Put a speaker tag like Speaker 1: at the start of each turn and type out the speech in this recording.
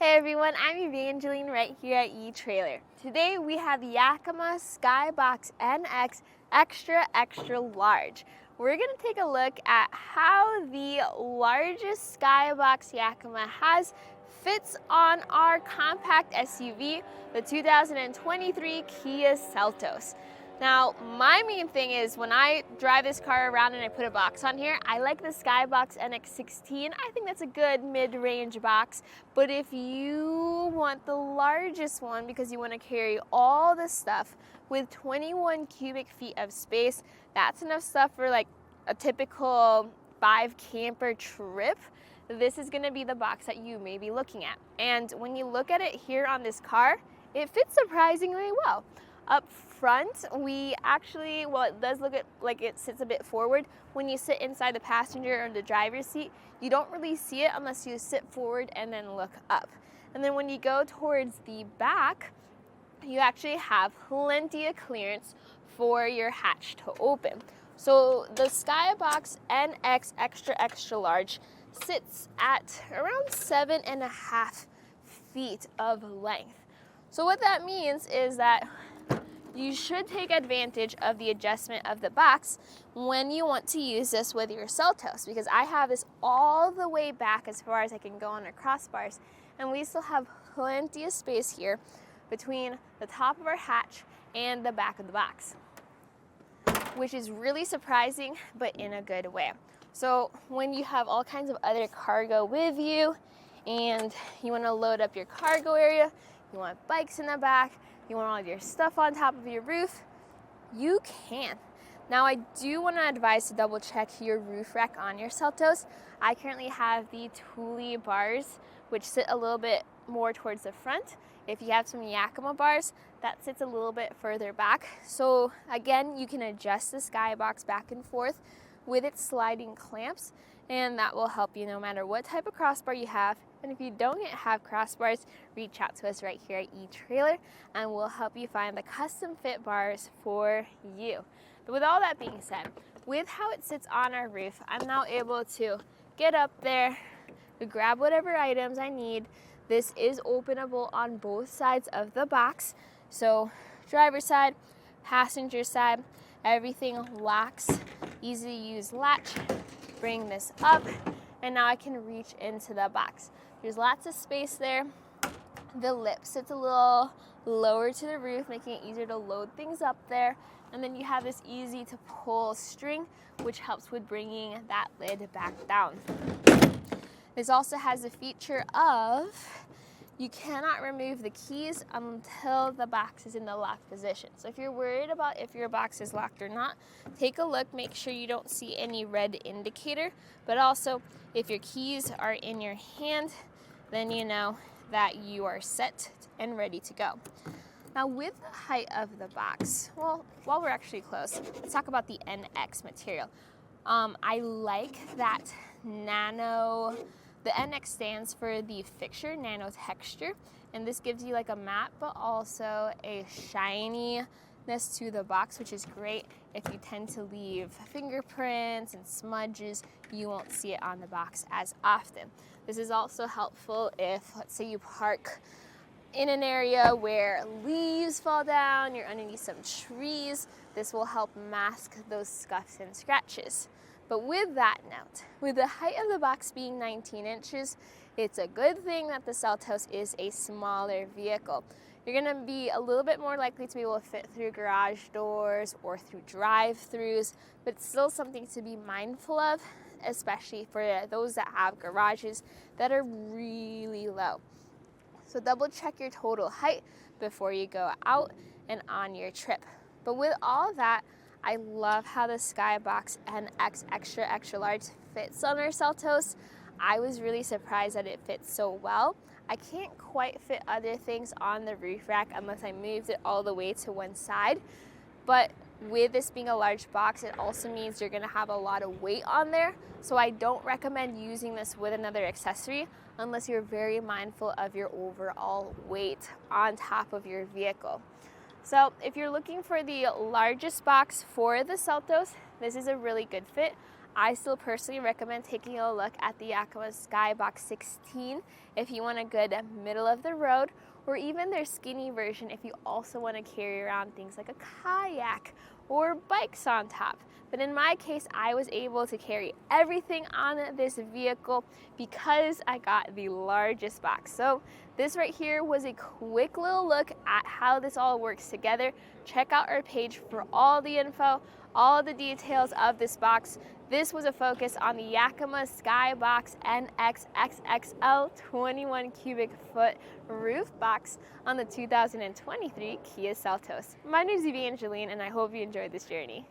Speaker 1: Hey everyone, I'm Evangeline right here at eTrailer. Today we have Yakima SkyBox NX Extra Large. We're going to take a look at how the largest SkyBox Yakima fits on our compact SUV, the 2023 Kia Seltos. Now, my main thing is when I drive this car around and I put a box on here, I like the SkyBox NX16. I think that's a good mid-range box. But if you want the largest one because you want to carry all the stuff with 21 cubic feet of space, that's enough stuff for like a typical 5 camper trip. This is going to be the box that you may be looking at. And when you look at it here on this car, it fits surprisingly well. Up front, we actually, well, it does look like it sits a bit forward. When you sit inside the passenger or the driver's seat, you don't really see it unless you sit forward and then look up. And then when you go towards the back, you actually have plenty of clearance for your hatch to open. So the SkyBox NX Extra Large sits at around 7.5 feet of length. So what that means is that you should take advantage of the adjustment of the box when you want to use this with your Seltos, because I have this all the way back as far as I can go on our crossbars, and we still have plenty of space here between the top of our hatch and the back of the box, which is really surprising, but in a good way. So when you have all kinds of other cargo with you and you want to load up your cargo area, you want bikes in the back, you want all of your stuff on top of your roof, you can. Now I do want to advise to double check your roof rack on your Seltos. I currently have the Thule bars, which sit a little bit more towards the front. If you have some Yakima bars, that sits a little bit further back. So again, you can adjust the SkyBox back and forth with its sliding clamps, and that will help you no matter what type of crossbar you have. And if you don't have crossbars, reach out to us right here at eTrailer and we'll help you find the custom fit bars for you. But with all that being said, with how it sits on our roof, I'm now able to get up there, grab whatever items I need. This is openable on both sides of the box. So driver's side, passenger side, everything locks, easy to use latch. Bring this up, and now I can reach into the box. There's lots of space there. The lip sits a little lower to the roof, making it easier to load things up there. And then you have this easy to pull string, which helps with bringing that lid back down. This also has the feature of you cannot remove the keys until the box is in the locked position. So if you're worried about if your box is locked or not, take a look, make sure you don't see any red indicator. But also, if your keys are in your hand, then you know that you are set and ready to go. Now with the height of the box, well, while we're actually close, let's talk about the NX material. I like that nano. The NX stands for the fixture nano texture, and this gives you like a matte but also a shininess to the box, which is great. If you tend to leave fingerprints and smudges, you won't see it on the box as often. This is also helpful if, let's say, you park in an area where leaves fall down, you're underneath some trees. This will help mask those scuffs and scratches. But with that note, with the height of the box being 19 inches, it's a good thing that the Seltos is a smaller vehicle. You're going to be a little bit more likely to be able to fit through garage doors or through drive-thrus, but it's still something to be mindful of, especially for those that have garages that are really low. So double check your total height before you go out and on your trip. But with all that, I love how the SkyBox NX Extra Large fits on our Seltos. I was really surprised that it fits so well. I can't quite fit other things on the roof rack unless I moved it all the way to one side. But with this being a large box, it also means you're gonna have a lot of weight on there. So I don't recommend using this with another accessory unless you're very mindful of your overall weight on top of your vehicle. So if you're looking for the largest box for the Seltos, this is a really good fit. I still personally recommend taking a look at the Yakima SkyBox 16 if you want a good middle of the road, or even their skinny version if you also want to carry around things like a kayak or bikes on top. But in my case, I was able to carry everything on this vehicle because I got the largest box. So this right here was a quick little look at how this all works together. Check out our page for all the info, all the details of this box. This was a focus on the Yakima SkyBox NX XXL 21 cubic foot roof box on the 2023 Kia Seltos. My name is Evangeline, and I hope you enjoyed this journey.